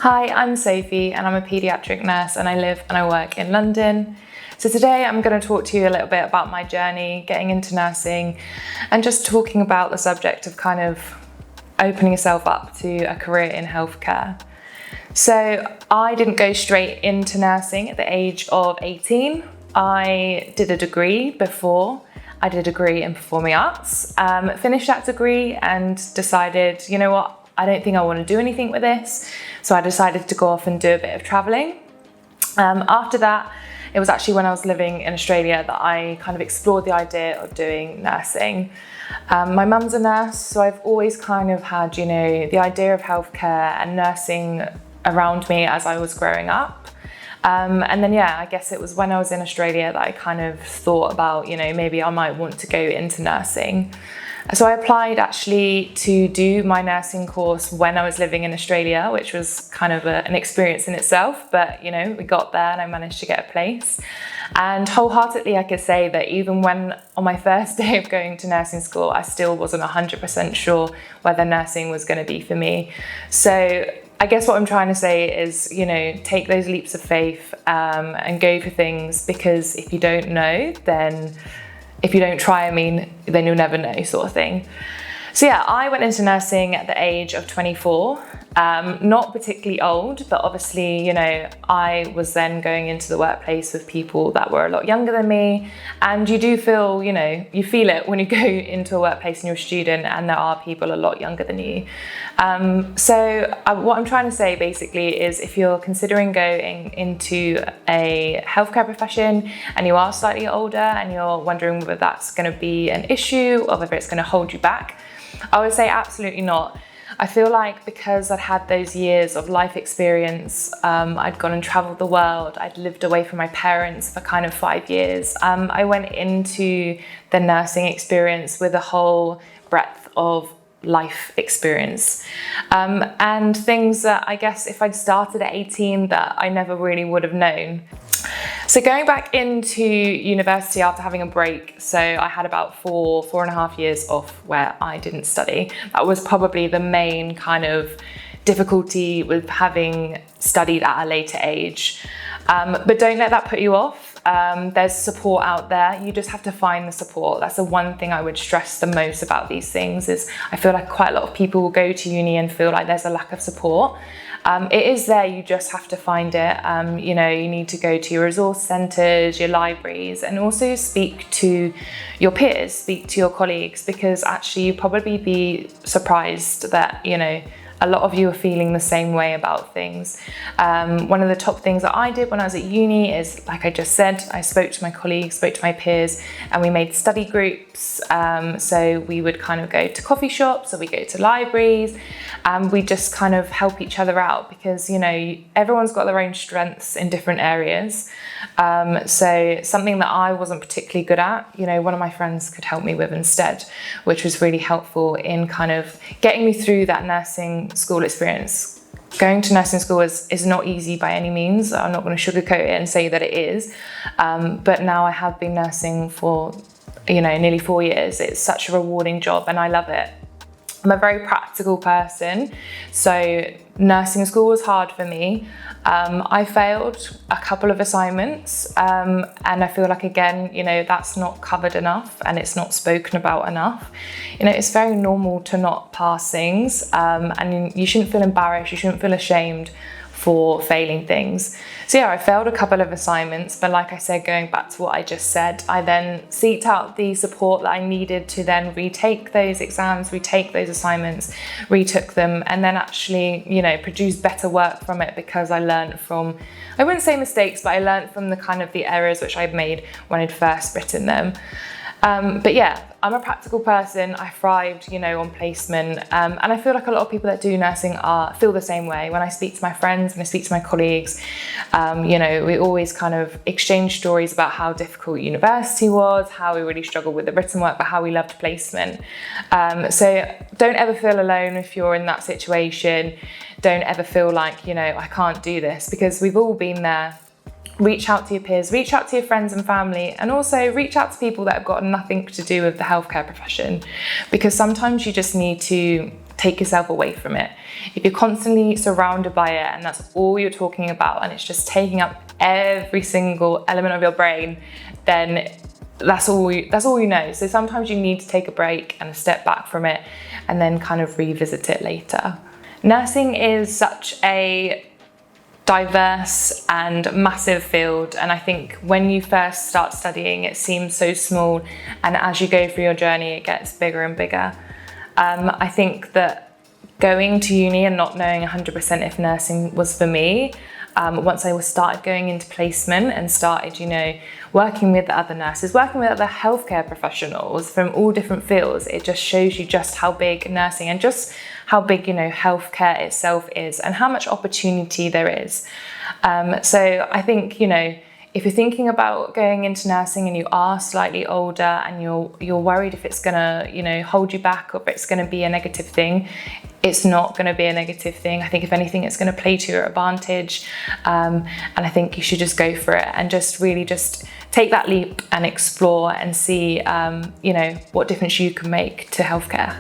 Hi, I'm Sophie and I'm a paediatric nurse and I live and I work in London. So today I'm going to talk to you a little bit about my journey getting into nursing and just talking about the subject of kind of opening yourself up to a career in healthcare. So I didn't go straight into nursing at the age of 18. I did a degree before. I did a degree in performing arts, finished that degree and decided, you know what, I don't think I want to do anything with this. So I decided to go off and do a bit of traveling. After that, it was actually when I was living in Australia that I kind of explored the idea of doing nursing. My mum's a nurse, so I've always kind of had, the idea of healthcare and nursing around me as I was growing up. And then, I guess it was when I was in Australia that I kind of thought about, maybe I might want to go into nursing. So I applied actually to do my nursing course when I was living in Australia, which was kind of an experience in itself, but we got there and I managed to get a place. And wholeheartedly, I could say that even when on my first day of going to nursing school, I still wasn't 100% sure whether nursing was going to be for me. So I guess what I'm trying to say is, take those leaps of faith and go for things, because if you don't know, then if you don't try, then you'll never know, sort of thing. So I went into nursing at the age of 24, not particularly old, but obviously, I was then going into the workplace with people that were a lot younger than me. And you do feel, you feel it when you go into a workplace and you're a student and there are people a lot younger than you. What I'm trying to say basically is, if you're considering going into a healthcare profession and you are slightly older and you're wondering whether that's going to be an issue or whether it's going to hold you back, I would say absolutely not. I feel like because I'd had those years of life experience, I'd gone and traveled the world, I'd lived away from my parents for kind of 5 years. I went into the nursing experience with a whole breadth of life experience and things that I guess if I'd started at 18 that I never really would have known. So going back into university after having a break, so I had about 4.5 years off where I didn't study. That was probably the main kind of difficulty with having studied at a later age. But don't let that put you off. There's support out there. You just have to find the support. That's the one thing I would stress the most about these things, is I feel like quite a lot of people will go to uni and feel like there's a lack of support. It is there, you just have to find it. You need to go to your resource centres, your libraries, and also speak to your peers, speak to your colleagues, because actually you'll probably be surprised that, a lot of you are feeling the same way about things. One of the top things that I did when I was at uni is, like I just said, I spoke to my colleagues, spoke to my peers, and we made study groups. So we would kind of go to coffee shops or we go to libraries, and we just kind of help each other out, because, everyone's got their own strengths in different areas. So something that I wasn't particularly good at, one of my friends could help me with instead, which was really helpful in kind of getting me through that nursing school experience. Going to nursing school is not easy by any means. I'm not going to sugarcoat it and say that it is. But now I have been nursing for, nearly 4 years. It's such a rewarding job and I love it. I'm a very practical person, so nursing school was hard for me. I failed a couple of assignments, and I feel like, again, that's not covered enough and it's not spoken about enough. It's very normal to not pass things, and you shouldn't feel embarrassed, you shouldn't feel ashamed for failing things. So I failed a couple of assignments, but like I said, going back to what I just said, I then sought out the support that I needed to then retake those exams, retake those assignments, retook them, and then actually, produce better work from it, because I learned from, I wouldn't say mistakes, but I learned from the errors which I'd made when I'd first written them. But I'm a practical person. I thrived, on placement. And I feel like a lot of people that do nursing feel the same way. When I speak to my friends, when I speak to my colleagues, we always kind of exchange stories about how difficult university was, how we really struggled with the written work, but how we loved placement. So don't ever feel alone if you're in that situation. Don't ever feel like, I can't do this, because we've all been there. Reach out to your peers, reach out to your friends and family, and also reach out to people that have got nothing to do with the healthcare profession, because sometimes you just need to take yourself away from it. If you're constantly surrounded by it and that's all you're talking about and it's just taking up every single element of your brain, then that's all you know. So sometimes you need to take a break and a step back from it and then kind of revisit it later. Nursing is such a diverse and massive field, and I think when you first start studying it seems so small, and as you go through your journey it gets bigger and bigger. I think that going to uni and not knowing 100% if nursing was for me, once I started going into placement and started, working with other nurses, working with other healthcare professionals from all different fields, it just shows you just how big nursing and just how big, healthcare itself is and how much opportunity there is. So I think, if you're thinking about going into nursing and you are slightly older and you're worried if it's gonna, hold you back or if it's gonna be a negative thing, it's not gonna be a negative thing. I think if anything, it's gonna play to your advantage. And I think you should just go for it and just really just take that leap and explore and see, what difference you can make to healthcare.